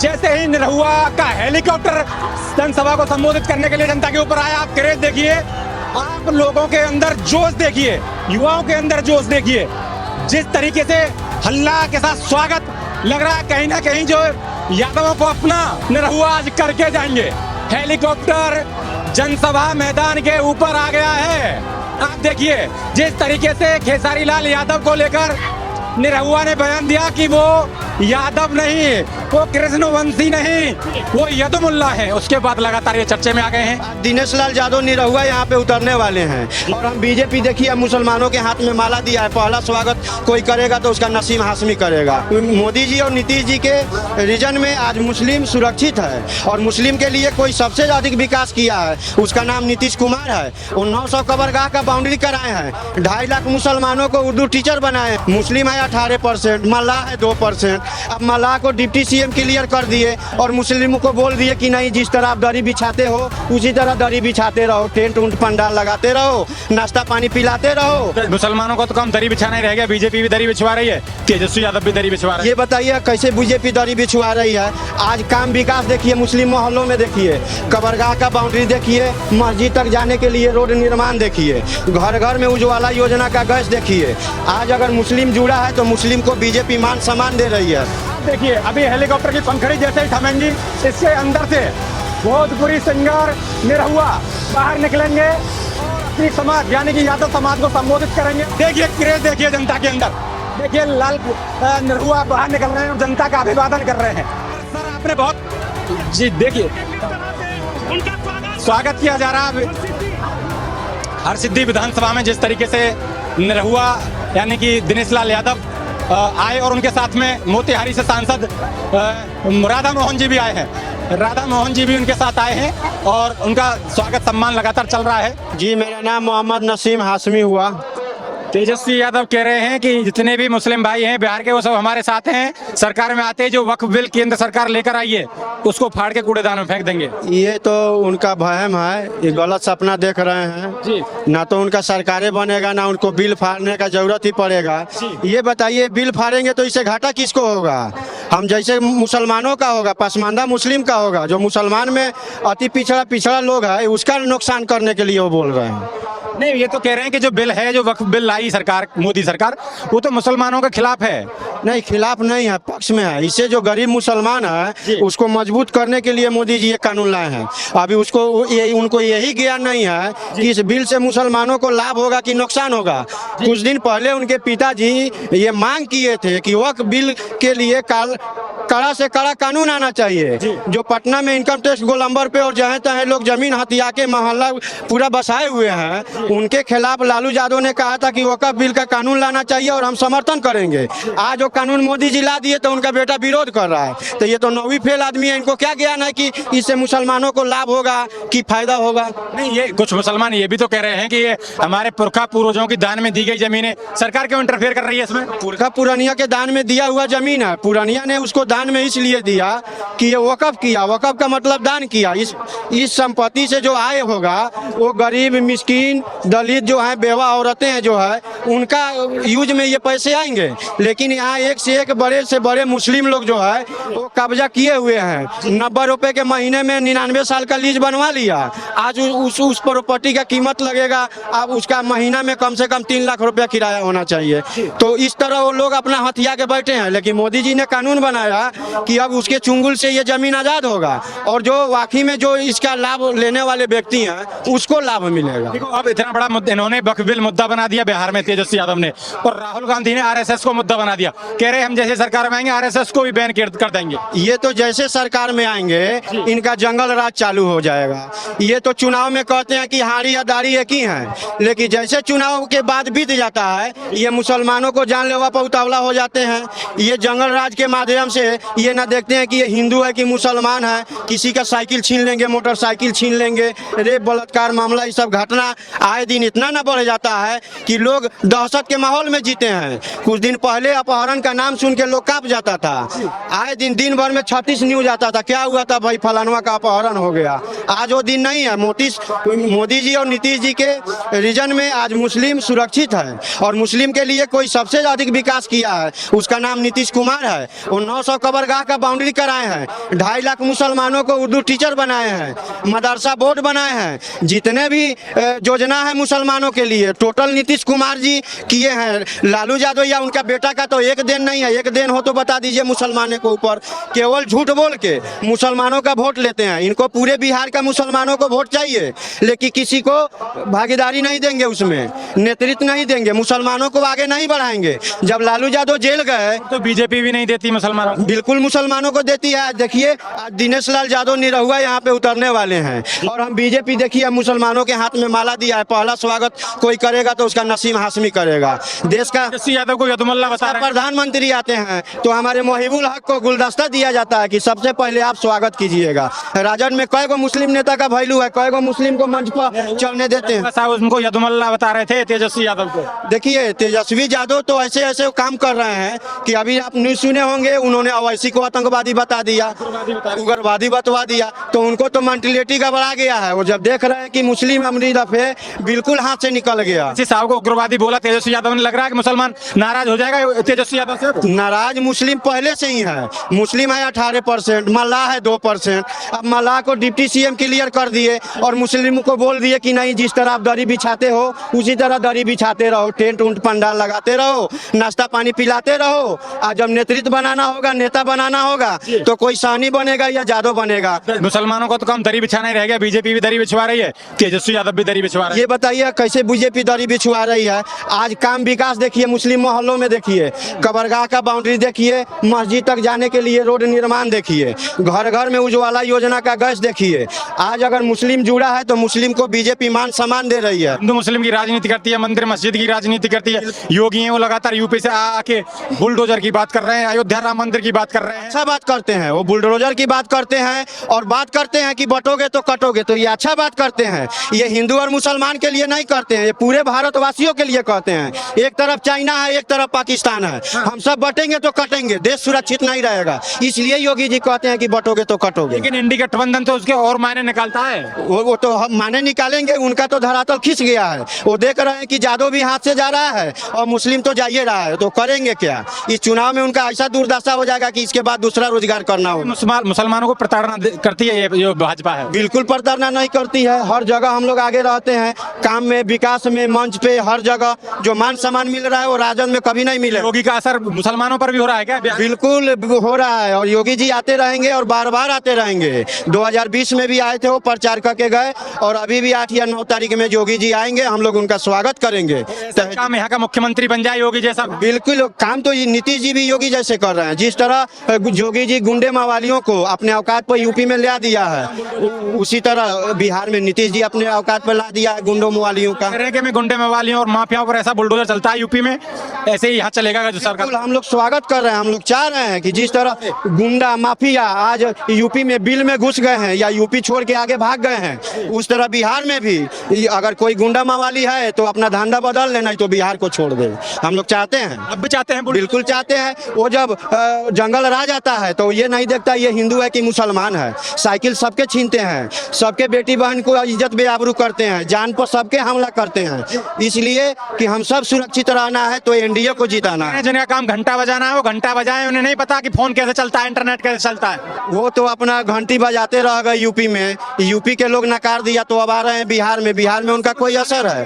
जैसे ही निरहुआ का हेलीकॉप्टर जनसभा को संबोधित करने के लिए जनता के ऊपर आया, आप क्रेज देखिए, आप लोगों के अंदर जोश देखिए, युवाओं के अंदर जोश देखिए, जिस तरीके से हल्ला के साथ स्वागत लग रहा है। कहीं ना कहीं जो यादवों को अपना निरहुआ आज करके जाएंगे। हेलीकॉप्टर जनसभा मैदान के ऊपर आ गया है। आप देखिए जिस तरीके से खेसारी लाल यादव को लेकर निरहुआ ने बयान दिया कि वो यादव नहीं, वो कृष्णवंशी नहीं, वो यदुमुल्ला है। उसके बाद लगातार ये चर्चे में आ गए हैं। दिनेश लाल यादव निरहुआ यहाँ पे उतरने वाले हैं और हम बीजेपी देखिए मुसलमानों के हाथ में माला दिया है। पहला स्वागत कोई करेगा तो उसका नसीम हाशमी करेगा। मोदी जी और नीतीश जी के रीजन में आज मुस्लिम सुरक्षित है और मुस्लिम के लिए कोई सबसे अधिक विकास किया है, उसका नाम नीतीश कुमार है। वो 900 कबरगाह का बाउंड्री कराए हैं, 2.5 लाख मुसलमानों को उर्दू टीचर बनाए। मुस्लिम है 18%, मल्लाह है 2%। अब मल्लाह को डिप्टी सीएम क्लियर कर दिए और मुस्लिमों को बोल दिए कि नहीं, जिस तरह आप दरी बिछाते हो उसी तरह दरी बिछाते रहो, टेंट उंट पंडाल लगाते रहो, नाश्ता पानी पिलाते रहो। मुसलमानों को तो कम दरी बिछाना ही रह गया, बीजेपी भी दरी बिछवा रही है, तेजस्वी यादव भी दरी बिछवा रहे हैं। ये बताइए कैसे बीजेपी दरी बिछवा रही है। आज काम विकास देखिए, मुस्लिम मोहल्लों में देखिए, कबरगाह का बाउंड्री देखिए, मस्जिद तक जाने के लिए रोड निर्माण देखिए, घर घर में उज्ज्वला योजना का गैस देखिए। आज अगर मुस्लिम जुड़ा है तो मुस्लिम को बीजेपी मान सम्मान दे रही है। देखिए अभी हेलीकॉप्टर की पंखड़ी जैसे ही थमेंगी, इसके अंदर से भोजपुरी सिंगर निरहुआ बाहर निकलेंगे और अपनी समाज यानी कि यादव समाज को संबोधित करेंगे। देखिए क्रेज देखिए जनता के अंदर, देखिए लाल निरहुआ बाहर निकल रहे हैं और जनता का अभिवादन कर रहे हैं। सर आपने बहुत जी देखिए स्वागत किया जा रहा है हरसिद्धि विधानसभा में। जिस तरीके से निरहुआ यानी कि दिनेश लाल यादव आए और उनके साथ में मोतिहारी से सांसद राधा मोहन जी भी आए हैं। राधा मोहन जी भी उनके साथ आए हैं और उनका स्वागत सम्मान लगातार चल रहा है। जी मेरा नाम मोहम्मद नसीम हाशमी हुआ। तेजस्वी यादव कह रहे हैं कि जितने भी मुस्लिम भाई हैं बिहार के वो सब हमारे साथ हैं। सरकार में आते जो वक्फ बिल केंद्र सरकार लेकर आई है उसको फाड़ के कूड़ेदान में फेंक देंगे। ये तो उनका वहम है, ये गलत सपना देख रहे हैं जी। ना तो उनका सरकारें बनेगा ना उनको बिल फाड़ने का जरूरत ही पड़ेगा। ये बताइए बिल फाड़ेंगे तो इससे घाटा किसको होगा? हम जैसे मुसलमानों का होगा, पसमानदा मुस्लिम का होगा। जो मुसलमान में अति पिछड़ा लोग है उसका नुकसान करने के लिए वो बोल रहे हैं। नहीं, ये तो कह रहे हैं कि जो बिल है, जो वक्फ बिल लाई सरकार, मोदी सरकार, वो तो मुसलमानों के खिलाफ है। नहीं, खिलाफ नहीं है, पक्ष में है। इससे जो गरीब मुसलमान है उसको मजबूत करने के लिए मोदी जी ये कानून लाए हैं। अभी उसको उनको यही ज्ञान नहीं है कि इस बिल से मुसलमानों को लाभ होगा कि नुकसान होगा। कुछ दिन पहले उनके पिताजी ये मांग किए थे कि वक्फ बिल के लिए कड़ा से कड़ा कानून आना चाहिए। जो पटना में इनकम टैक्स गोलंबर पे और जहाँ तहाँ लोग जमीन हथिया के मोहल्ला पूरा बसाए हुए हैं, उनके खिलाफ लालू यादव ने कहा था कि वक्फ बिल का कानून लाना चाहिए और हम समर्थन करेंगे। आज वो कानून मोदी जी ला दिए तो उनका बेटा विरोध कर रहा है। तो ये तो 9वीं फेल आदमी है, इनको क्या ज्ञान है कि इससे मुसलमानों को लाभ होगा कि फायदा होगा। नहीं, ये कुछ मुसलमान ये भी तो कह रहे हैं कि ये हमारे पुरखा पूर्वजों की दान में दी गई जमीनें, सरकार क्यों इंटरफेयर कर रही है इसमें? पुरखा पुरानिया के दान में दिया हुआ जमीन है। पुरानिया ने उसको दान में इसलिए दिया कि ये वक्फ किया। वक्फ का मतलब दान किया। इस संपत्ति से जो आय होगा वो गरीब मिस्किन दलित जो है, बेवा औरतें हैं जो है, उनका यूज में ये पैसे आएंगे। लेकिन यहाँ एक से एक बड़े से बड़े मुस्लिम लोग जो है वो कब्जा किए हुए हैं। 90 रुपए के महीने में 99 साल का लीज बनवा लिया। आज उस प्रॉपर्टी का कीमत लगेगा, अब उसका महीना में कम से कम 3 लाख रुपया किराया होना चाहिए। तो इस तरह वो लोग अपना हथिया के बैठे हैं। लेकिन मोदी जी ने कानून बनाया कि अब उसके चुंगल से ये जमीन आजाद होगा और जो वाकई में जो इसका लाभ लेने वाले व्यक्ति हैं उसको लाभ मिलेगा। देखो अब इतना बड़ा मुद्दा इन्होंने वक्फ बिल मुद्दा बना दिया बिहार में तेजस्वी यादव ने, और राहुल गांधी ने आरएसएस को मुद्दा बना दिया। कह रहे हम जैसे सरकार में आएंगे आरएसएस को भी बैन कर देंगे। ये तो जैसे सरकार में आएंगे इनका जंगल राज चालू हो जाएगा। ये तो चुनाव में कहते हैं कि हारी या दारी एक ही है, लेकिन जैसे चुनाव के बाद बीत जाता है ये मुसलमानों को जानलेवा पर उतावला हो जाते हैं। ये जंगल राज के माध्यम से ये ना देखते हैं कि ये हिंदू है कि मुसलमान है, किसी का साइकिल छीन लेंगे, मोटरसाइकिल छीन लेंगे, रेप बलात्कार मामला, ये सब घटना आए दिन इतना ना बढ़ जाता है कि लोग दहशत के माहौल में जीते हैं। कुछ दिन पहले अपहरण का नाम सुन के लोग कांप जाता था। आए दिन भर में 36 न्यूज आता था, क्या हुआ था भाई, फलानवा का अपहरण हो गया। आज वो दिन नहीं है। मोदी जी और नीतीश जी के रीजन में आज मुस्लिम सुरक्षित है, और मुस्लिम के लिए कोई सबसे अधिक विकास किया है, उसका नाम नीतीश कुमार है। वो 900 कब्रगाह का बाउंड्री कराए हैं, 2.5 लाख मुसलमानों को उर्दू टीचर बनाए हैं, मदरसा बोर्ड बनाए हैं। जितने भी योजना है मुसलमानों के लिए टोटल नीतीश कुमार जी किए हैं। लालू यादव या उनका बेटा का तो एक दिन नहीं है। एक दिन हो तो बता दीजिए मुसलमानों के ऊपर, केवल झूठ बोल के मुसलमानों का वोट लेते हैं। इनको पूरे बिहार का मुसलमानों को वोट चाहिए, लेकिन किसी को भागीदारी नहीं देंगे, उसमें नेतृत्व नहीं देंगे, मुसलमानों को आगे नहीं बढ़ाएंगे। जब लालू यादव जेल गए तो बीजेपी भी नहीं देती मुसलमानों को। बिल्कुल मुसलमानों को देती है। देखिए आज दिनेश लाल यादव निरहुआ यहाँ पे उतरने वाले हैं, और हम बीजेपी देखिए मुसलमानों के हाथ में माला दिया है। पहला स्वागत कोई करेगा तो उसका नसीम हाशमी करेगा। देश का तेजस्वी यादव को यदुमुल्ला बता रहे हैं। प्रधानमंत्री आते हैं तो हमारे मोहिबुल हक को गुलदस्ता दिया जाता है कि सबसे पहले आप स्वागत कीजिएगा। राजद में कई गो मुस्लिम नेता का वैल्यू है, कई गो मुस्लिम को मंच पर चलने देते हैं। साहब उनको यदुमुल्ला बता रहे थे तेजस्वी यादव को। देखिए तेजस्वी यादव तो ऐसे ऐसे काम कर रहे हैं कि अभी आप न्यूज सुने होंगे, उन्होंने अवैसी को आतंकवादी बता दिया, उग्रवादी बतवा दिया, तो उनको तो मेंटलिटी गड़बड़ा गया है। वो जब देख रहे हैं कि मुस्लिम अमरी दफे बिल्कुल हाथ से निकल गया। साहब को उग्रवादी बोला तेजस्वी यादव ने, लग रहा है कि मुसलमान नाराज हो जाएगा तेजस्वी यादव से। नाराज मुस्लिम पहले से ही है। मुस्लिम है 18%, मल्लाह है 2%। अब मल्लाह को डिप्टी सीएम क्लियर कर दिए और मुस्लिम को बोल दिए कि नहीं, जिस तरह आप दरी बिछाते हो उसी तरह दरी बिछाते रहो, टेंट उंट पंडाल लगाते रहो, नाश्ता पानी पिलाते रहो। और जब नेतृत्व बनाना होगा, नेता बनाना होगा, तो कोई साहनी बनेगा या जादव बनेगा। मुसलमानों को तो कम दरी बिछाना ही रह गया, बीजेपी भी दरी बिछवा रही है, तेजस्वी यादव भी दरी बिछवा रहे हैं। ये बताइए कैसे बीजेपी दरी बिछवा रही है। आज काम विकास देखिए, मुस्लिम मोहल्लों में देखिए, कब्रगाह का बाउंड्री देखिए, मस्जिद तक जाने के लिए रोड निर्माण देखिए, घर घर में उज्ज्वला योजना का गैस देखिए। आज अगर मुस्लिम जुड़ा है तो मुस्लिम को बीजेपी मान सम्मान दे रही है। हिंदू मुस्लिम की राजनीति करती है, मंदिर मस्जिद की राजनीति करती है। योगी हैं वो लगातार यूपी से आके बुलडोजर की बात कर रहे हैं, अयोध्या राम मंदिर की बात कर रहे हैं। अच्छा बात करते हैं, वो बुलडोजर की बात करते हैं और बात करते हैं कि बटोगे तो कटोगे, तो ये अच्छा बात करते हैं। ये हिंदू और मुसलमान के लिए नहीं करते हैं, ये पूरे भारतवासियों के लिए कहते हैं। एक तरफ चाइना है, एक तरफ पाकिस्तान है, हम सब बटेंगे तो कटेंगे, देश सुरक्षित नहीं रहेगा। इसलिए योगी जी कहते हैं कि बटोगे तो कटोगे। लेकिन इंडी गठबंधन तो उसके और मायने निकालता है। वो तो हम माने निकालेंगे, उनका तो धरातल खिंच गया है। वो देख रहे हैं कि जादव भी हाथ से जा रहा है और मुस्लिम तो जाइए रहा है, तो करेंगे क्या। इस चुनाव में उनका ऐसा दुर्दशा हो जाएगा कि इसके बाद दूसरा रोजगार करना होगा। मुसलमानों को प्रताड़ना करती है ये जो भाजपा है। बिल्कुल प्रताड़ना नहीं करती है। हर जगह हम लोग आगे रहते हैं, काम में, विकास में, मंच पे, हर जगह जो मान सम्मान मिल रहा है वो राजद में कभी नहीं मिले। योगी का असर मुसलमानों पर भी हो रहा है क्या? बिल्कुल हो रहा है, और योगी जी आते रहेंगे और बार बार आते रहेंगे। 2020 में भी आए थे, वो प्रचार करके गए, और अभी भी 8 या 9 तारीख में योगी जी आएंगे, हम लोग उनका स्वागत करेंगे। काम यहाँ का मुख्यमंत्री बन जाए योगी जैसा। बिल्कुल काम तो नीतीश जी भी योगी जैसे कर रहे हैं। जिस तरह योगी जी गुंडे मावालियों को अपने औकात पर यूपी में ला दिया है, उसी तरह बिहार में नीतीश जी अपने औकात पर ला दिया है गुंडों मवालियों का। में गुंडे मवालियों और माफियाओं पर ऐसा बुलडोजर चलता है यूपी में, ऐसे ही यहाँ चलेगा जो सरकार। हम लोग स्वागत कर रहे हैं। हम लोग चाह रहे हैं कि जिस तरह गुंडा माफिया आज यूपी में बिल में घुस गए हैं या यूपी छोड़ के आगे भाग गए हैं, उस तरह बिहार में भी अगर कोई गुंडा मावाली है तो अपना धंधा बदल लेना, तो बिहार को छोड़ दे। हम लोग चाहते हैं, अब भी चाहते हैं, बिल्कुल चाहते हैं। वो जब जंगल राज आता है तो ये नहीं देखता ये हिंदू है कि मुसलमान है। साइकिल सबके छीनते हैं, सबके बेटी बहन को इज्जत बेआबरू करते हैं, जान पर सबके हमला करते हैं। इसलिए कि हम सब सुरक्षित रहना है तो एनडीए को जिताना है। जिनका काम घंटा बजाना है वो घंटा बजाए, उन्हें नहीं पता कि फोन कैसे चलता है, इंटरनेट कैसे चलता है। वो तो अपना घंटी बजाते रह गए यूपी में। यूपी के लोग नकार दिया तो अब आ रहे हैं बिहार में। बिहार में उनका कोई असर है?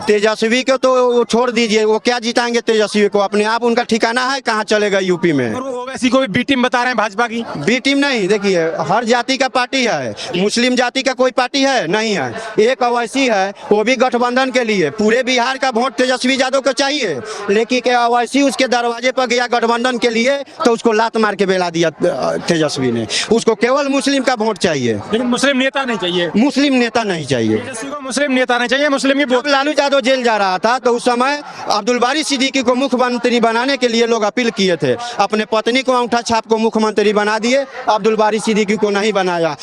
तेजस्वी को तो छोड़ दीजिए, वो क्या जिताएंगे तेजस्वी को? अपने आप उनका ठिकाना है, कहाँ चलेगा यूपी में। ओवैसी को भी बी टीम बता रहे हैं भाजपा की। बी टीम नहीं, देखिए हर जाति का पार्टी है, मुस्लिम जाति का कोई पार्टी है नहीं है। एक ओवैसी है, वो भी गठबंधन के लिए। पूरे बिहार का वोट तेजस्वी यादव को चाहिए, लेकिन क्या ओवैसी उसके दरवाजे पर गया गठबंधन के लिए तो उसको लात मार के बेला दिया तेजस्वी ने। उसको केवल मुस्लिम का वोट चाहिए, लेकिन मुस्लिम नेता नहीं चाहिए। मुस्लिम नेता नहीं चाहिए, मुस्लिम नेता नहीं चाहिए। मुस्लिम की लालू लालू यादव जेल जा रहा था तो उस समय अब्दुल बारी सिद्दीकी को मुख्यमंत्री बनाने के लिए लोग अपील किए थे। अपने पत्नी को अंगूठा छाप को मुख्यमंत्री बना दिए, अब्दुल बारी सिद्दीकी को नहीं बनाया।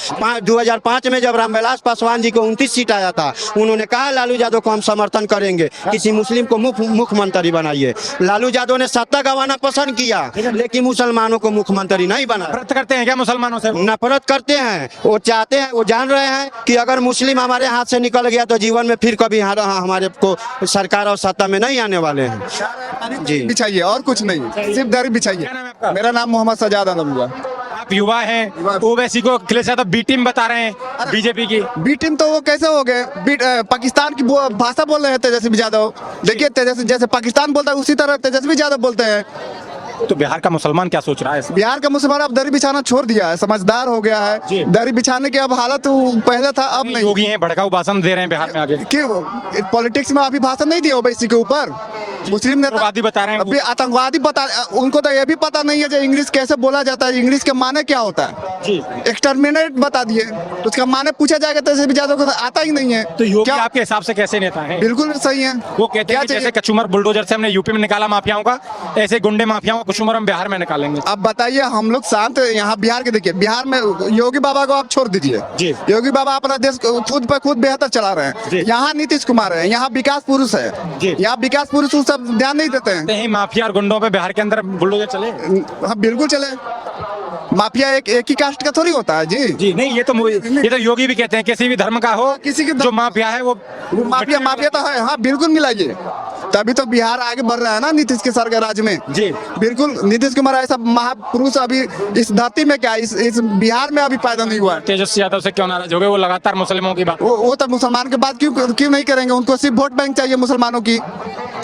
2005 में जब रामविलास पासवान जी को 29 सीट आया था, उन्होंने कहा लालू यादव को हम समर्थन करेंगे, किसी मुस्लिम को मुख्यमंत्री बनाइए। लालू यादव ने सत्ता गंवाना पसंद किया, लेकिन मुसलमानों को मुख्यमंत्री नहीं बना। नफरत करते हैं क्या मुसलमानों से? नफरत करते हैं, वो चाहते हैं, वो जान रहे हैं कि अगर मुस्लिम हमारे हाथ से निकल गया तो जीवन में फिर कभी हमारे को सरकार और सत्ता में नहीं आने वाले हैं। जी बिछाइए और कुछ नहीं, सिर्फ दरी बिछाइए। क्या नाम है आपका? मेरा नाम मोहम्मद सजाद आलम हुआ। आप युवा हैं, ओवैसी को अखिलेश यादव बी टीम बता रहे हैं बीजेपी की। बी टीम तो वो कैसे हो गए? पाकिस्तान की भाषा बोल रहे हैं तेजस्वी यादव। देखिए तेजस्वी जैसे पाकिस्तान बोलता है उसी तरह तेजस्वी यादव बोलते हैं। तो बिहार का मुसलमान क्या सोच रहा है? बिहार का मुसलमान अब दरी बिछाना छोड़ दिया है, समझदार हो गया जी। है। दरी बिछाने की अब हालत पहले था, अब नहीं। योगी हैं, भड़काऊ भाषण दे रहे हैं बिहार में आगे। क्यों पॉलिटिक्स में अभी भाषण नहीं दिया ओवैसी के ऊपर? मुस्लिम नेता आतंकवादी बता रहे हैं। अभी आतंकवादी बता, उनको तो ये भी पता नहीं है जो इंग्लिश कैसे बोला जाता है, इंग्लिश के माने क्या होता है। जी। एक्सटर्मिनेट बता दिए, तो उसका माने पूछा जाएगा तो भी ज्यादा को आता ही नहीं है। तो योगी क्या आपके हिसाब से कैसे नेता है? बिल्कुल सही है। वो कहते हैं कि जैसे कचूमर बुलडोजर से हमने यूपी में निकाला माफियाओं का, ऐसे गुंडे माफियाओं का कचूमर हम बिहार में निकालेंगे। अब बताइए, हम लोग शांत यहाँ बिहार के, देखिए बिहार में योगी बाबा को आप छोड़ दीजिए। जी। योगी बाबा अपना देश खुद पे खुद बेहतर चला रहे जी। हैं। यहाँ नीतीश कुमार है, यहाँ विकास पुरुष है। जी। यहाँ विकास पुरुष उस सब ध्यान नहीं देते हैं। नहीं, माफिया और गुंडों पे बिहार के अंदर बुलडोजर चले। हाँ बिल्कुल चले। माफिया एक ही कास्ट का थोड़ी होता है जी। जी नहीं, ये तो योगी भी कहते हैं किसी भी धर्म का हो, किसी के जो माफिया है वो माफिया माफिया तो है। हाँ बिल्कुल मिलाइए, तभी तो बिहार आगे बढ़ रहा है ना नीतीश के सर के राज में। जी। बिल्कुल नीतीश कुमार ऐसा महापुरुष अभी इस धरती में क्या इस बिहार में अभी पैदा नहीं हुआ है। तेजस्वी यादव से क्यों नाराज हो गए? वो लगातार मुसलमानों की बात। वो तो मुसलमान के बात क्यों नहीं करेंगे? उनको सिर्फ वोट बैंक चाहिए मुसलमानों की,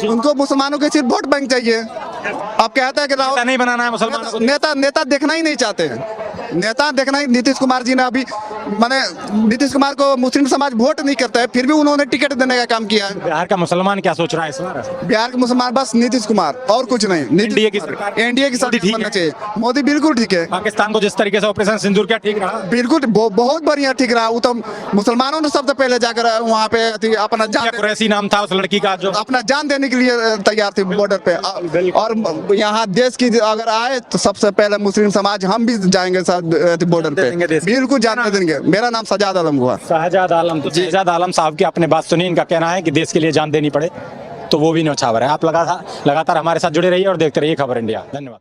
उनको मुसलमानों के सिर्फ वोट बैंक चाहिए। आप कहते हैं कि नेता राहुल नहीं बनाना है मुसलमानों को। नेता देखना ही नहीं चाहते हैं। नेता देखना ही, नीतीश कुमार जी ने अभी माने नीतीश कुमार को मुस्लिम समाज वोट नहीं करता है, फिर भी उन्होंने टिकट देने का काम किया है। बिहार का मुसलमान क्या सोच रहा है इस बार? बिहार के मुसलमान बस नीतीश कुमार और कुछ नहीं। एनडीए की सरकार, एनडीए की मोदी सरकार ठीक बनना है। चाहिए। मोदी बिल्कुल ठीक है, पाकिस्तान को जिस तरीके से ऑपरेशन सिंदूर क्या ठीक रहा? बिल्कुल बहुत बढ़िया ठीक रहा। वो तो मुसलमानों ने सबसे पहले जाकर वहाँ पे अपना क्या कुरैशी नाम था उस लड़की का, जो अपना जान देने के लिए तैयार थी बॉर्डर पे। और यहाँ देश की अगर आए तो सबसे पहले मुस्लिम समाज हम भी जाएंगे साथ बॉर्डर पे, बिल्कुल जाने देंगे। मेरा नाम सजाद आलम हुआ। शहजाद आलम। तो शहजाद आलम साहब की आपने बात सुनी, इनका कहना है कि देश के लिए जान देनी पड़े तो वो भी न्यौछावर है। आप लगातार हमारे साथ जुड़े रहिए और देखते रहिए खबर इंडिया। धन्यवाद।